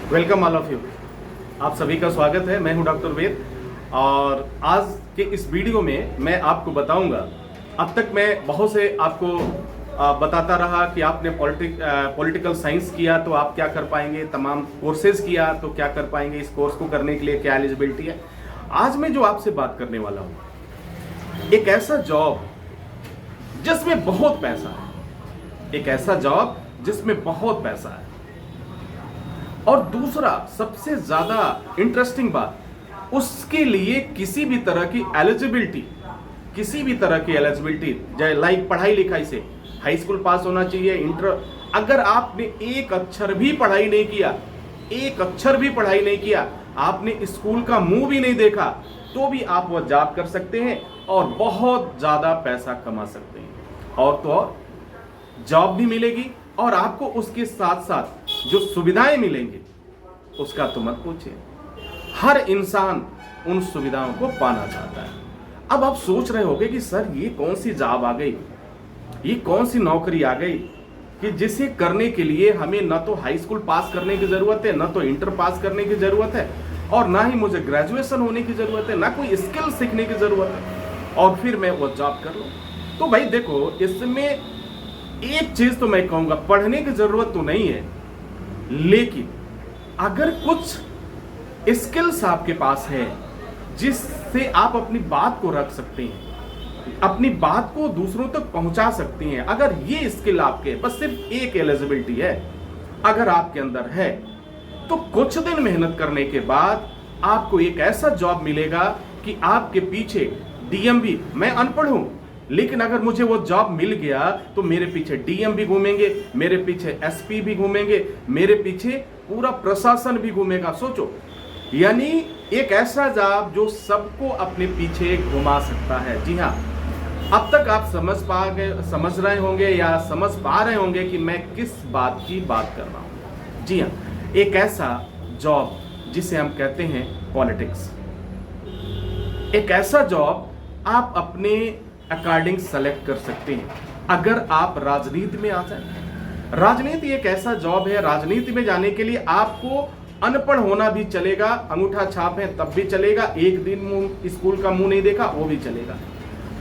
Welcome all of you. आप सभी का स्वागत है। मैं हूं डॉक्टर वेद और आज के इस वीडियो में मैं आपको बताऊंगा। अब तक मैं बहुत से आपको बताता रहा कि आपने पॉलिटिकल साइंस किया तो आप क्या कर पाएंगे, तमाम कोर्सेज किया तो क्या कर पाएंगे, इस कोर्स को करने के लिए क्या एलिजिबिलिटी है। आज मैं जो आपसे बात करने वाला हूं, एक ऐसा जॉब जिसमें बहुत पैसा है, एक ऐसा जॉब जिसमें बहुत पैसा है। और दूसरा सबसे ज्यादा इंटरेस्टिंग बात, उसके लिए किसी भी तरह की एलिजिबिलिटी जैसे लाइक पढ़ाई लिखाई से हाई स्कूल पास होना चाहिए, इंटर। अगर आपने एक अक्षर भी पढ़ाई नहीं किया, आपने स्कूल का मुंह भी नहीं देखा, तो भी आप वह जॉब कर सकते हैं और बहुत ज्यादा पैसा कमा सकते हैं। और तो और जॉब भी मिलेगी और आपको उसके साथ साथ जो सुविधाएं मिलेंगी उसका तो मत पूछिए। हर इंसान उन सुविधाओं को पाना चाहता है। अब आप सोच रहे होंगे कि सर ये कौन सी जॉब आ गई, ये कौन सी नौकरी आ गई कि जिसे करने के लिए हमें ना तो हाई स्कूल पास करने की जरूरत है, ना तो इंटर पास करने की जरूरत है, और ना ही मुझे ग्रेजुएशन होने की जरूरत है, ना कोई स्किल सीखने की जरूरत है, और फिर मैं वो जॉब कर लूं। तो भाई देखो, इसमें एक चीज तो मैं कहूंगा, पढ़ने की जरूरत तो नहीं है, लेकिन अगर कुछ स्किल्स आपके पास है जिससे आप अपनी बात को रख सकते हैं, अपनी बात को दूसरों तक पहुंचा सकते हैं, अगर ये स्किल आपके, बस सिर्फ एक एलिजिबिलिटी है, अगर आपके अंदर है, तो कुछ दिन मेहनत करने के बाद आपको एक ऐसा जॉब मिलेगा कि आपके पीछे डीएम भी, मैं अनपढ़ हूं लेकिन अगर मुझे वो जॉब मिल गया तो मेरे पीछे डीएम भी घूमेंगे, मेरे पीछे एसपी भी घूमेंगे, मेरे पीछे पूरा प्रशासन भी घूमेगा। सोचो, यानी एक ऐसा जॉब जो सबको अपने पीछे घुमा सकता है। जी हाँ, अब तक आप समझ रहे होंगे या समझ पा रहे होंगे कि मैं किस बात की बात कर रहा हूं। जी हाँ, एक ऐसा जॉब जिसे हम कहते हैं पॉलिटिक्स। एक ऐसा जॉब आप अपने अकॉर्डिंग सेलेक्ट कर सकते हैं अगर आप राजनीति में आ जाए। राजनीति एक ऐसा जॉब है, राजनीति में जाने के लिए आपको अनपढ़ होना भी चलेगा, अंगूठा छाप है तब भी चलेगा, एक दिन स्कूल का मुंह नहीं देखा वो भी चलेगा।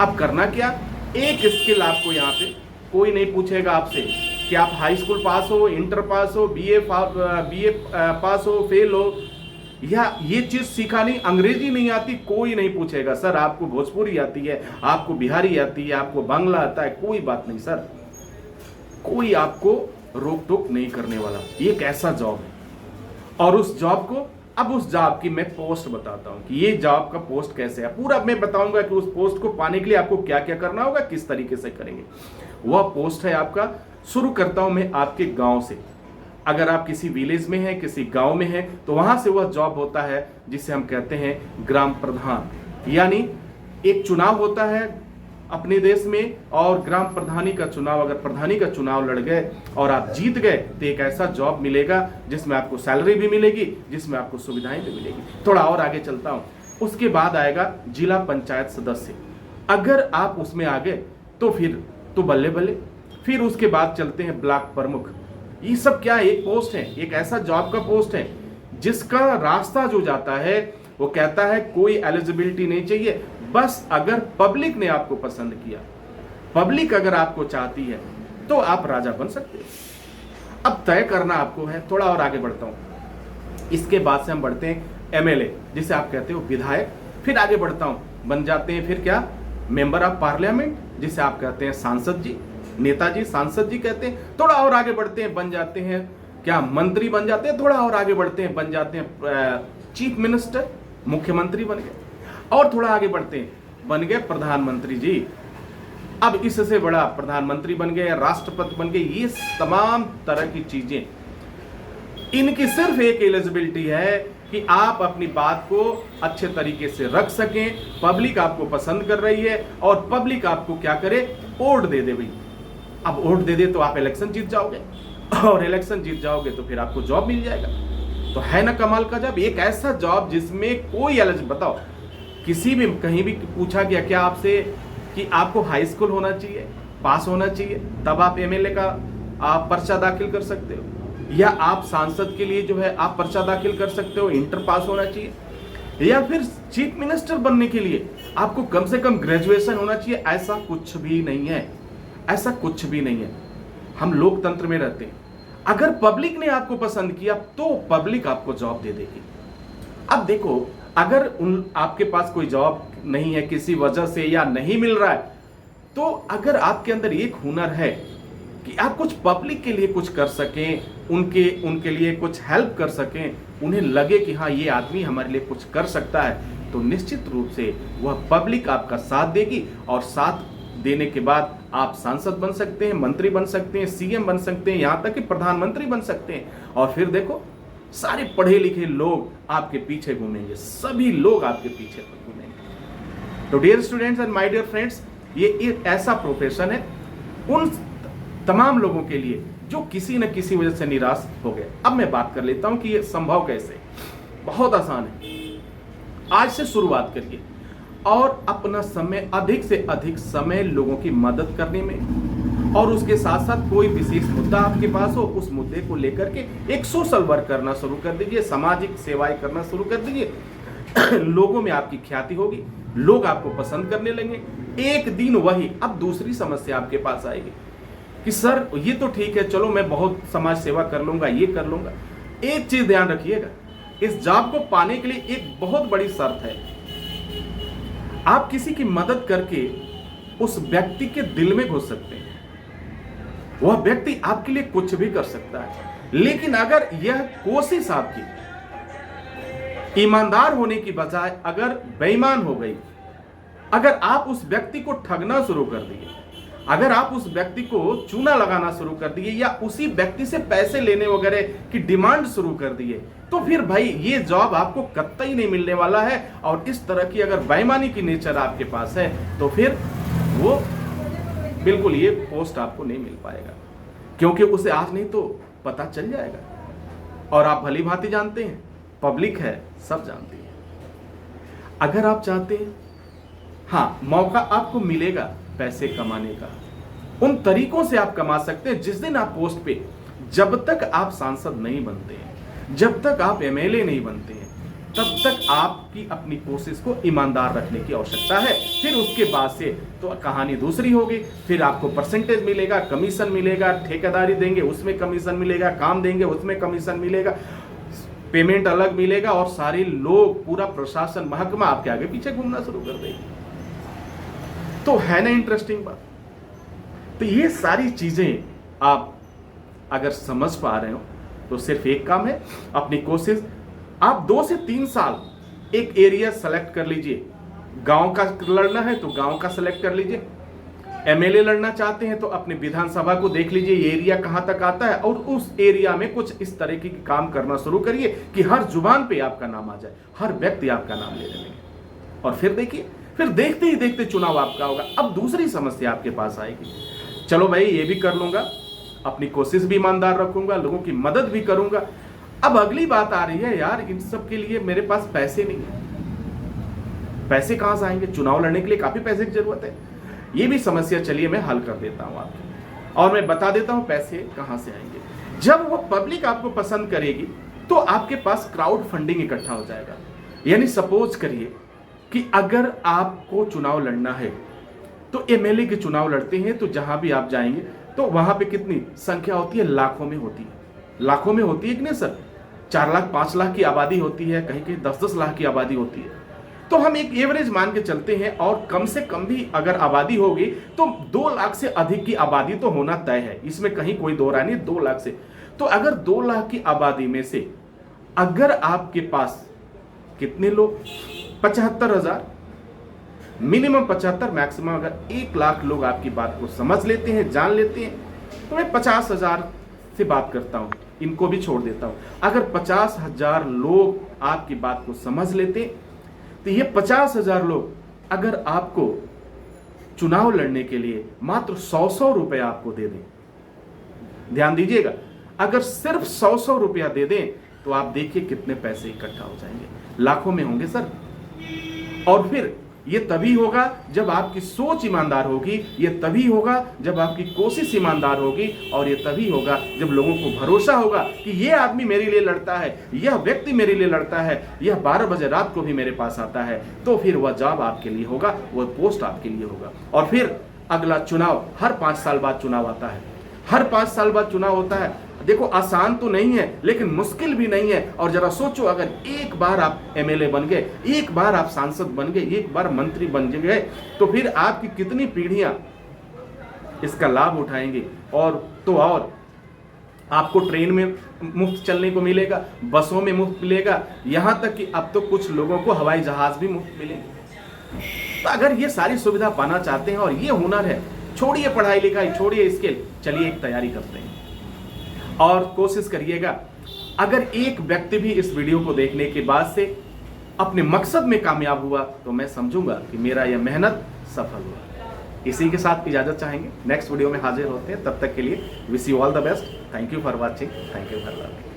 अब करना क्या, एक स्किल आपको यहाँ पे कोई नहीं पूछेगा आपसे कि आप हाई स्कूल पास हो, इंटर पास हो, बीए पास हो, फेल हो, या ये चीज सीखा नहीं, अंग्रेजी नहीं आती, कोई नहीं पूछेगा। सर आपको भोजपुरी आती है, आपको बिहारी आती है, आपको बांग्ला आता है, कोई बात नहीं सर, कोई आपको रोक टोक नहीं करने वाला। ये एक ऐसा जॉब है। और उस जॉब को, अब उस जॉब की मैं पोस्ट बताता हूं कि ये जॉब का पोस्ट कैसे है, पूरा मैं बताऊंगा कि उस पोस्ट को पाने के लिए आपको क्या क्या करना होगा, किस तरीके से करेंगे। वह पोस्ट है आपका, शुरू करता हूं मैं आपके गांव से। अगर आप किसी विलेज में हैं, किसी गांव में हैं, तो वहां से वह जॉब होता है जिसे हम कहते हैं ग्राम प्रधान। यानी एक चुनाव होता है अपने देश में, और ग्राम प्रधानी का चुनाव, अगर प्रधानी का चुनाव लड़ गए और आप जीत गए तो एक ऐसा जॉब मिलेगा जिसमें आपको सैलरी भी मिलेगी, जिसमें आपको सुविधाएं भी मिलेगी। थोड़ा और आगे चलता हूं, उसके बाद आएगा जिला पंचायत सदस्य। अगर आप उसमें आ गए तो फिर तो बल्ले बल्ले। फिर उसके बाद चलते हैं ब्लॉक प्रमुख। ये सब क्या है, एक पोस्ट है, एक ऐसा जॉब का पोस्ट है जिसका रास्ता जो जाता है वो कहता है कोई एलिजिबिलिटी नहीं चाहिए, बस अगर पब्लिक ने आपको पसंद किया, पब्लिक अगर आपको चाहती है तो आप राजा बन सकते हो। अब तय करना आपको है। थोड़ा और आगे बढ़ता हूं, इसके बाद से हम बढ़ते हैं एमएलए, जिसे आप कहते हो विधायक। फिर आगे बढ़ता हूं, बन जाते हैं फिर क्या, मेंबर ऑफ पार्लियामेंट, जिसे आप कहते हैं सांसद जी, नेताजी सांसद जी कहते हैं। थोड़ा और आगे बढ़ते हैं, बन जाते हैं क्या, मंत्री बन जाते हैं। थोड़ा और आगे बढ़ते हैं, बन जाते हैं चीफ मिनिस्टर, मुख्यमंत्री बन गए। और थोड़ा आगे बढ़ते हैं, बन गए प्रधानमंत्री जी। अब इससे बड़ा प्रधानमंत्री बन गए, राष्ट्रपति बन गए। ये तमाम तरह की चीजें, इनकी सिर्फ एक एलिजिबिलिटी है कि आप अपनी बात को अच्छे तरीके से रख सकें, पब्लिक आपको पसंद कर रही है और पब्लिक आपको क्या करे, वोट दे दे। भाई अब वोट दे दे तो आप इलेक्शन जीत जाओगे, और इलेक्शन जीत जाओगे तो फिर आपको जॉब मिल जाएगा। तो है ना कमाल का जॉब, एक ऐसा जॉब जिसमें कोई बताओ, किसी भी कहीं भी पूछा गया क्या आपसे कि आपको हाई स्कूल होना चाहिए, पास होना चाहिए, तब आप एमएलए का आप पर्चा दाखिल कर सकते हो, या आप सांसद के लिए जो है आप पर्चा दाखिल कर सकते हो, इंटर पास होना चाहिए, या फिर चीफ मिनिस्टर बनने के लिए आपको कम से कम ग्रेजुएशन होना चाहिए। ऐसा कुछ भी नहीं है, ऐसा कुछ भी नहीं है। हम लोकतंत्र में रहते हैं। अगर पब्लिक ने आपको पसंद किया तो पब्लिक आपको जॉब दे देगी। अब देखो, अगर आपके पास कोई जॉब नहीं है किसी वजह से या नहीं मिल रहा है, तो अगर आपके अंदर एक हुनर है कि आप कुछ पब्लिक के लिए कुछ कर सकें, उनके लिए कुछ हेल्प कर सकें, उन्हें लगे कि हाँ ये आदमी हमारे लिए कुछ कर सकता है, तो निश्चित रूप से वह पब्लिक आपका साथ देगी। और साथ देने के बाद आप सांसद बन सकते हैं, मंत्री बन सकते हैं, सीएम बन सकते हैं, यहां तक कि प्रधानमंत्री बन सकते हैं। और फिर देखो, सारे पढ़े लिखे लोग आपके पीछे घूमेंगे, सभी लोग आपके पीछे घूमेंगे। तो dear students and my dear friends, ये एक ऐसा प्रोफेशन है उन तमाम लोगों के लिए जो किसी न किसी वजह से निराश हो गए। अब मैं बात कर लेता हूं कि ये संभव कैसे। बहुत आसान है। आज से शुरुआत करिए और अपना समय, अधिक से अधिक समय लोगों की मदद करने में, और उसके साथ साथ कोई विशेष मुद्दा आपके पास हो, उस मुद्दे को लेकर के एक सोशल वर्क करना शुरू कर दीजिए, सामाजिक सेवाएं करना शुरू कर दीजिए। लोगों में आपकी ख्याति होगी, लोग आपको पसंद करने लगेंगे। एक दिन वही, अब दूसरी समस्या आपके पास आएगी कि सर ये तो ठीक है, चलो मैं बहुत समाज सेवा कर लूंगा, ये कर लूंगा। एक चीज ध्यान रखिएगा, इस जॉब को पाने के लिए एक बहुत बड़ी शर्त है। आप किसी की मदद करके उस व्यक्ति के दिल में घुस सकते हैं। वह व्यक्ति आपके लिए कुछ भी कर सकता है, लेकिन अगर यह कोशिश आपकी ईमानदार होने की बजाय अगर बेईमान हो गई, अगर आप उस व्यक्ति को ठगना शुरू कर दिए, अगर आप उस व्यक्ति को चूना लगाना शुरू कर दिए, या उसी व्यक्ति से पैसे लेने वगैरह की डिमांड शुरू कर दिए, तो फिर भाई ये जॉब आपको कतई नहीं मिलने वाला है। और इस तरह की अगर बेईमानी की नेचर आपके पास है, तो फिर वो बिल्कुल ये पोस्ट आपको नहीं मिल पाएगा, क्योंकि उसे आज नहीं तो पता चल जाएगा। और आप भली भांति जानते हैं, पब्लिक है, सब जानती है। अगर आप चाहते हैं, हाँ, मौका आपको मिलेगा पैसे कमाने का, उन तरीकों से आप कमा सकते हैं। जिस दिन आप पोस्ट पे, जब तक आप सांसद नहीं बनते हैं, जब तक आप एमएलए नहीं बनते हैं, तब तक आपकी अपनी कोशिश को ईमानदार रखने की आवश्यकता है। फिर उसके बाद से तो कहानी दूसरी होगी। फिर आपको परसेंटेज मिलेगा, कमीशन मिलेगा, ठेकेदारी देंगे उसमें कमीशन मिलेगा, काम देंगे उसमें कमीशन मिलेगा, पेमेंट अलग मिलेगा, और सारे लोग, पूरा प्रशासन, महकमा आपके आगे पीछे घूमना शुरू कर देगी। तो है ना इंटरेस्टिंग बात। तो ये सारी चीजें आप अगर समझ पा रहे हो तो सिर्फ एक काम है, अपनी कोशिश। आप 2 से 3 साल एक एरिया सेलेक्ट कर लीजिए। गांव का लड़ना है तो गांव का सेलेक्ट कर लीजिए, एमएलए लड़ना चाहते हैं तो अपने विधानसभा को देख लीजिए ये एरिया कहां तक आता है, और उस एरिया में कुछ इस तरह के काम करना शुरू करिए कि हर जुबान पे आपका नाम आ जाए, हर व्यक्ति आपका नाम ले लेंगे। और फिर देखिए, फिर देखते ही देखते चुनाव आपका होगा। अब दूसरी समस्या आपके पास आएगी, चलो भाई ये भी कर लूंगा, अपनी कोशिश भी ईमानदार रखूंगा, लोगों की मदद भी करूंगा। अब अगली बात आ रही है, यार इन सब के लिए मेरे पास पैसे नहीं है। पैसे कहां से आएंगे? चुनाव लड़ने के लिए काफी पैसे की जरूरत है। ये भी समस्या चलिए मैं हल कर देता हूं आपकी, और मैं बता देता हूं पैसे कहां से आएंगे। जब वो पब्लिक आपको पसंद करेगी तो आपके पास क्राउड फंडिंग इकट्ठा हो जाएगा। यानी सपोज करिए कि अगर आपको चुनाव लड़ना है तो एमएलए के चुनाव लड़ते हैं, तो जहां भी आप जाएंगे तो वहां पे कितनी संख्या होती है? लाखों में होती है। लाखों में होती है कि नहीं सर? 4 लाख 5 लाख की आबादी होती है, कहीं कहीं 10-10 लाख की आबादी होती है। तो हम एक एवरेज मान के चलते हैं, और कम से कम भी अगर आबादी होगी तो 2 लाख से अधिक की आबादी तो होना तय है, इसमें कहीं कोई दो राय नहीं। 2 लाख से, तो अगर 2 लाख की आबादी में से अगर आपके पास कितने लोग, 75,000 मिनिमम, 75 मैक्सिमम, अगर 1 लाख लोग आपकी बात को समझ लेते हैं, जान लेते हैं, तो मैं 50,000 से बात करता हूं, इनको भी छोड़ देता हूं। अगर 50,000 लोग आपकी बात को समझ लेते, तो ये 50,000 लोग अगर आपको चुनाव लड़ने के लिए मात्र 100-100 रुपए आपको दे दें, ध्यान दीजिएगा, अगर सिर्फ 100-100 रुपया दे दें तो आप देखिए कितने पैसे इकट्ठा हो जाएंगे, लाखों में होंगे सर। और फिर ये तभी होगा जब आपकी सोच ईमानदार होगी, ये तभी होगा जब आपकी कोशिश ईमानदार होगी, और ये तभी होगा जब लोगों को भरोसा होगा कि ये आदमी मेरे लिए लड़ता है, यह व्यक्ति मेरे लिए लड़ता है, यह 12 बजे रात को भी मेरे पास आता है। तो फिर वह जॉब आपके लिए होगा, वह पोस्ट आपके लिए होगा। और फिर अगला चुनाव, हर 5 साल बाद चुनाव आता है, हर 5 साल बाद चुनाव होता है। देखो, आसान तो नहीं है लेकिन मुश्किल भी नहीं है। और जरा सोचो, अगर एक बार आप एमएलए बन गए, एक बार आप सांसद बन गए, एक बार मंत्री बन गए, तो फिर आपकी कितनी पीढ़ियां इसका लाभ उठाएंगी। और आपको ट्रेन में मुफ्त चलने को मिलेगा, बसों में मुफ्त मिलेगा, यहां तक कि अब तो कुछ लोगों को हवाई जहाज भी मुफ्त मिलेंगे। तो अगर ये सारी सुविधा पाना चाहते हैं और ये हुनर है, छोड़िए पढ़ाई लिखाई, छोड़िए स्किल, चलिए एक तैयारी करते हैं और कोशिश करिएगा। अगर एक व्यक्ति भी इस वीडियो को देखने के बाद से अपने मकसद में कामयाब हुआ तो मैं समझूंगा कि मेरा यह मेहनत सफल हुआ। इसी के साथ इजाजत चाहेंगे, नेक्स्ट वीडियो में हाजिर होते हैं। तब तक के लिए wish you all the best. Thank you for watching, thank you for learning.